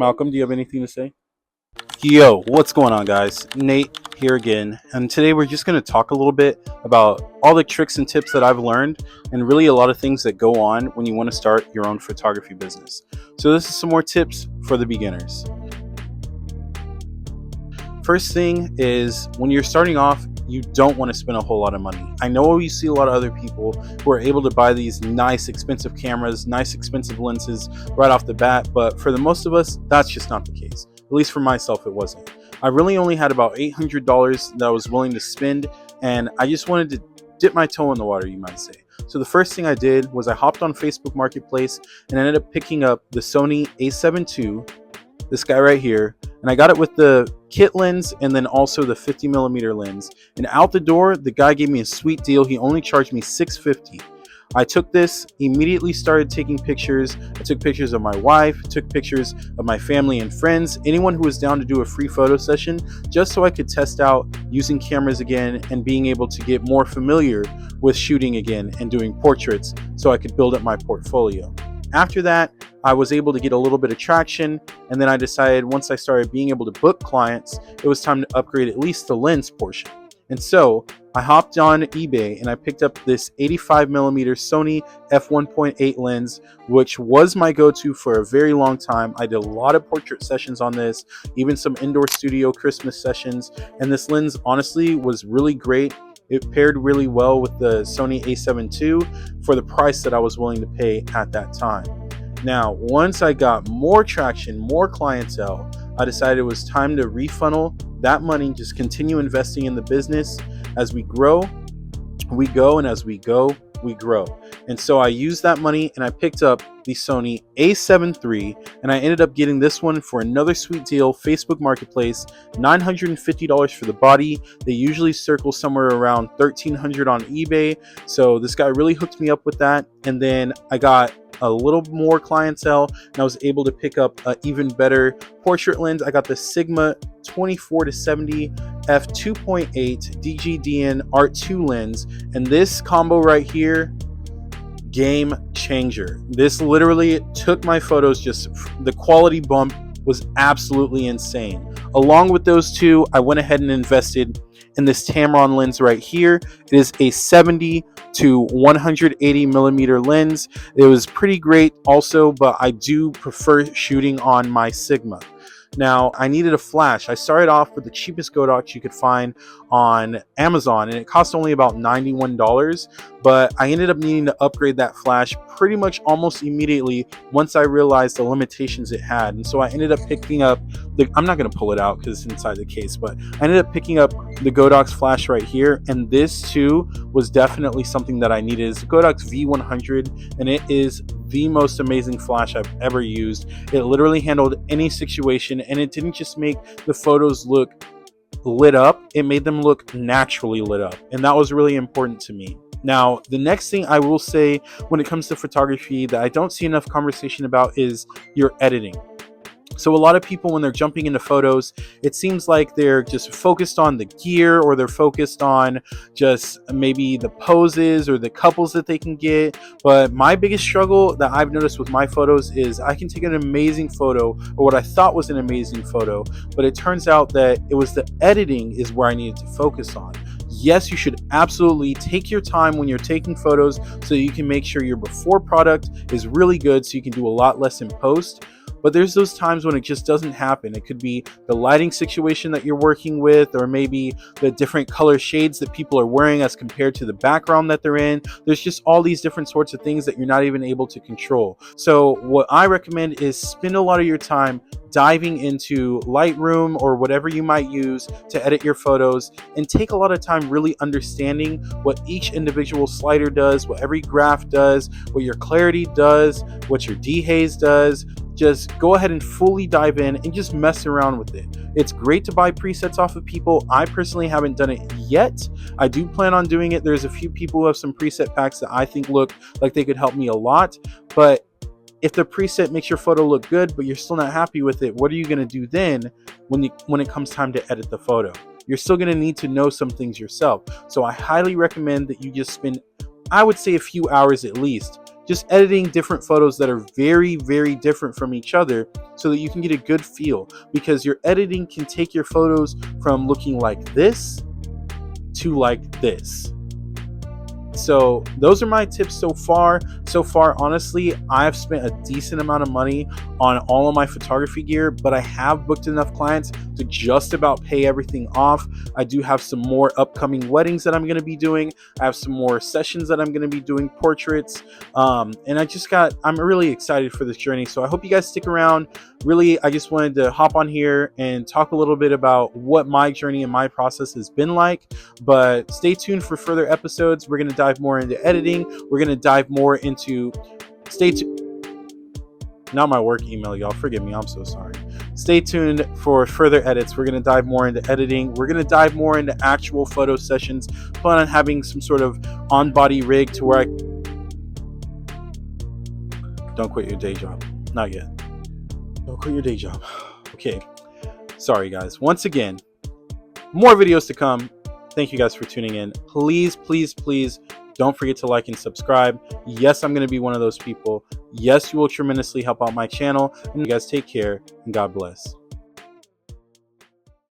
Malcolm, do you have anything to say? Yo, what's going on, guys? Nate here again, and today we're just going to talk a little bit about all the tricks and tips that I've learned, and really a lot of things that go on when you want to start your own photography business. So, this is some more tips for the beginners. First thing is when you're starting off, you don't want to spend a whole lot of money. I know you see a lot of other people who are able to buy these nice expensive cameras, nice expensive lenses right off the bat, but for the most of us, that's just not the case. At least for myself, it wasn't. I really only had about $800 that I was willing to spend, and I just wanted to dip my toe in the water, you might say. So the first thing I did was I hopped on Facebook Marketplace and ended up picking up the Sony a7 II, this guy right here, and I got it with the kit lens and then also the 50mm lens. And out the door, the guy gave me a sweet deal. He only charged me $650. I took this, immediately started taking pictures. I took pictures of my wife, took pictures of my family and friends, anyone who was down to do a free photo session, just so I could test out using cameras again and being able to get more familiar with shooting again and doing portraits so I could build up my portfolio. After that, I was able to get a little bit of traction, and then I decided once I started being able to book clients, it was time to upgrade at least the lens portion. And so I hopped on eBay and I picked up this 85mm Sony f1.8 lens, which was my go-to for a very long time. I did a lot of portrait sessions on this, even some indoor studio Christmas sessions, and this lens honestly was really great. It paired really well with the Sony a7 II for the price that I was willing to pay at that time. Now, once I got more traction, more clientele, I decided it was time to refunnel that money, just continue investing in the business. As we grow, we go, and as we go, we grow. And so I used that money and I picked up the Sony a7 III, and I ended up getting this one for another sweet deal, Facebook Marketplace, $950 for the body. They usually circle somewhere around $1,300 on eBay. So this guy really hooked me up with that. And then I got a little more clientele and I was able to pick up an even better portrait lens. I got the Sigma 24-70 f2.8 DGDN Art 2 lens, and this combo right here, game changer. This literally took my photos, just the quality bump was absolutely insane. Along with those two, I went ahead and invested in this Tamron lens right here. It is a 70 to 180mm lens. It was pretty great also, but I do prefer shooting on my Sigma. Now, I needed a flash. I started off with the cheapest Godox you could find on Amazon, and it cost only about $91, but I ended up needing to upgrade that flash pretty much almost immediately once I realized the limitations it had. And so I ended up picking up I'm not going to pull it out because it's inside the case, but I ended up picking up the Godox flash right here, and this too was definitely something that I needed. It's the Godox V100, and it is the most amazing flash I've ever used. It literally handled any situation, and it didn't just make the photos look lit up, it made them look naturally lit up, and that was really important to me. Now, the next thing I will say when it comes to photography that I don't see enough conversation about is your editing. So a lot of people, when they're jumping into photos, it seems like they're just focused on the gear, or they're focused on just maybe the poses or the couples that they can get. But my biggest struggle that I've noticed with my photos is I can take an amazing photo, or what I thought was an amazing photo, but it turns out that it was the editing is where I needed to focus on. Yes, you should absolutely take your time when you're taking photos so you can make sure your before product is really good so you can do a lot less in post. But there's those times when it just doesn't happen. It could be the lighting situation that you're working with, or maybe the different color shades that people are wearing as compared to the background that they're in. There's just all these different sorts of things that you're not even able to control. So what I recommend is spend a lot of your time diving into Lightroom or whatever you might use to edit your photos, and take a lot of time really understanding what each individual slider does, what every graph does, what your clarity does, what your dehaze does. Just go ahead and fully dive in and just mess around with it. It's great to buy presets off of people. I personally haven't done it yet. I do plan on doing it. There's a few people who have some preset packs that I think look like they could help me a lot. But if the preset makes your photo look good, but you're still not happy with it, what are you going to do then when it comes time to edit the photo? You're still going to need to know some things yourself. So I highly recommend that you just spend, I would say, a few hours at least, just editing different photos that are very, very different from each other so that you can get a good feel, because your editing can take your photos from looking like this to like this. So those are my tips so far. Honestly, I've spent a decent amount of money on all of my photography gear, but I have booked enough clients to just about pay everything off. I do have some more upcoming weddings that I'm going to be doing. I have some more sessions that I'm going to be doing, portraits. And I'm really excited for this journey. So I hope you guys stick around. Really, I just wanted to hop on here and talk a little bit about what my journey and my process has been like. But stay tuned for further episodes. We're going to dive more into editing. We're going to dive more into not my work email, y'all. Forgive me. I'm so sorry. Stay tuned for further edits. We're going to dive more into editing. We're going to dive more into actual photo sessions. Plan on having some sort of on-body rig to where don't quit your day job. Not yet. Don't quit your day job. Okay. Sorry, guys. Once again, more videos to come. Thank you guys for tuning in. Please, please, please don't forget to like and subscribe. Yes, I'm going to be one of those people. Yes, you will tremendously help out my channel. And you guys take care and God bless.